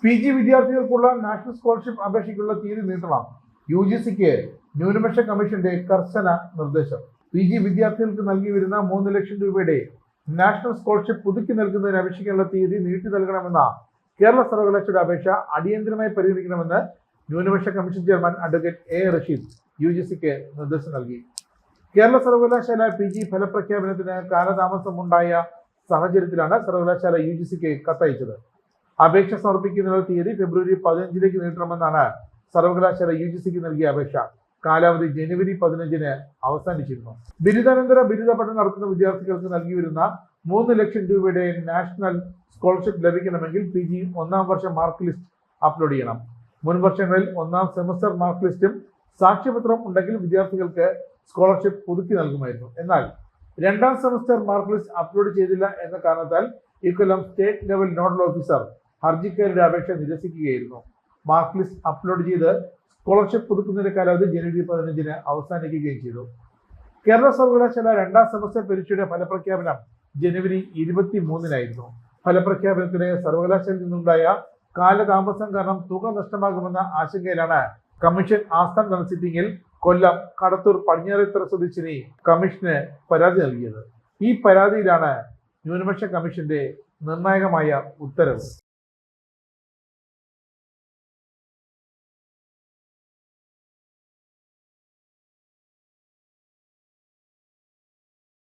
PG വിദ്യാർത്ഥികൾക്കുള്ള national scholarship അപേക്ഷയ്ക്കുള്ള തീയതി നീട്ടണം. UGCക്ക് ന്യൂനപക്ഷ കമ്മീഷന്റെ കർശന നിർദ്ദേശം. PG വിദ്യാർത്ഥികൾക്ക് നൽകി വരുന്ന 3 ലക്ഷം രൂപയുടെ നാഷണൽ സ്കോളർഷിപ്പ് പുതുക്കി നൽകുന്നതിന് അപേക്ഷിക്കാനുള്ള തീയതി നീട്ടി നൽകണമെന്ന കേരള സർവകലാശാലയുടെ അപേക്ഷ അടിയന്തരമായി പരിഗണിക്കണമെന്ന് ന്യൂനപക്ഷ commission chairman advocate A. Rasheed UGCക്ക് നിർദ്ദേശം നൽകി. കേരള സർവകലാശാല PG ഫലപ്രഖ്യാപനത്തിന് കാലതാമസമുണ്ടായ സാഹചര്യത്തിലാണ് സർവകലാശാല UGCക്ക് കത്തയച്ചത്. അപേക്ഷ സമർപ്പിക്കുന്നതിനുള്ള തീയതി ഫെബ്രുവരി 15 നീട്ടണമെന്നാണ് സർവകലാശാല UGCക്ക് നൽകിയ അപേക്ഷ. കാലാവധി ജനുവരി 15 അവസാനിച്ചിരുന്നു. ബിരുദാനന്തര ബിരുദ പഠനം നടത്തുന്ന വിദ്യാർത്ഥികൾക്ക് നൽകി വരുന്ന 3 ലക്ഷം രൂപയുടെ നാഷണൽ സ്കോളർഷിപ്പ് ലഭിക്കണമെങ്കിൽ PG 1-ാം വർഷ മാർക്ക് ലിസ്റ്റ് അപ്ലോഡ് ചെയ്യണം. മുൻ വർഷങ്ങളിൽ 1-ാം സെമസ്റ്റർ മാർക്ക് ലിസ്റ്റും സാക്ഷ്യപത്രം ഉണ്ടെങ്കിൽ വിദ്യാർത്ഥികൾക്ക് സ്കോളർഷിപ്പ് പുതുക്കി നൽകുമായിരുന്നു. എന്നാൽ 2-ാം സെമസ്റ്റർ മാർക്ക് ലിസ്റ്റ് അപ്ലോഡ് ചെയ്തില്ല എന്ന കാരണത്താൽ ഇക്കൊല്ലം സ്റ്റേറ്റ് ലെവൽ നോഡൽ ഓഫീസർ ഹർജിക്കാരുടെ അപേക്ഷ നിരസിക്കുകയായിരുന്നു. മാർക്ക് ലിസ്റ്റ് അപ്ലോഡ് ചെയ്ത് സ്കോളർഷിപ്പ് പുതുക്കുന്നതിന്റെ കാലാവധി ജനുവരി 15 അവസാനിക്കുകയും ചെയ്തു. കേരള സർവകലാശാല 2-ാം സെമസ്റ്റർ പരീക്ഷയുടെ ഫലപ്രഖ്യാപനം ജനുവരി 23 ഫലപ്രഖ്യാപനത്തിന് സർവകലാശാലയിൽ നിന്നുണ്ടായ കാലതാമസം കാരണം തുക നഷ്ടമാകുമെന്ന ആശങ്കയിലാണ് കമ്മീഷൻ ആസ്ഥാന നടന്ന സിറ്റിംഗിൽ കൊല്ലം കടത്തൂർ പടിഞ്ഞാറേത്തറ സ്വദേശിനി കമ്മീഷന് പരാതി നൽകിയത്. ഈ പരാതിയിലാണ് ന്യൂനപക്ഷ കമ്മീഷന്റെ നിർണായകമായ ഉത്തരവ്.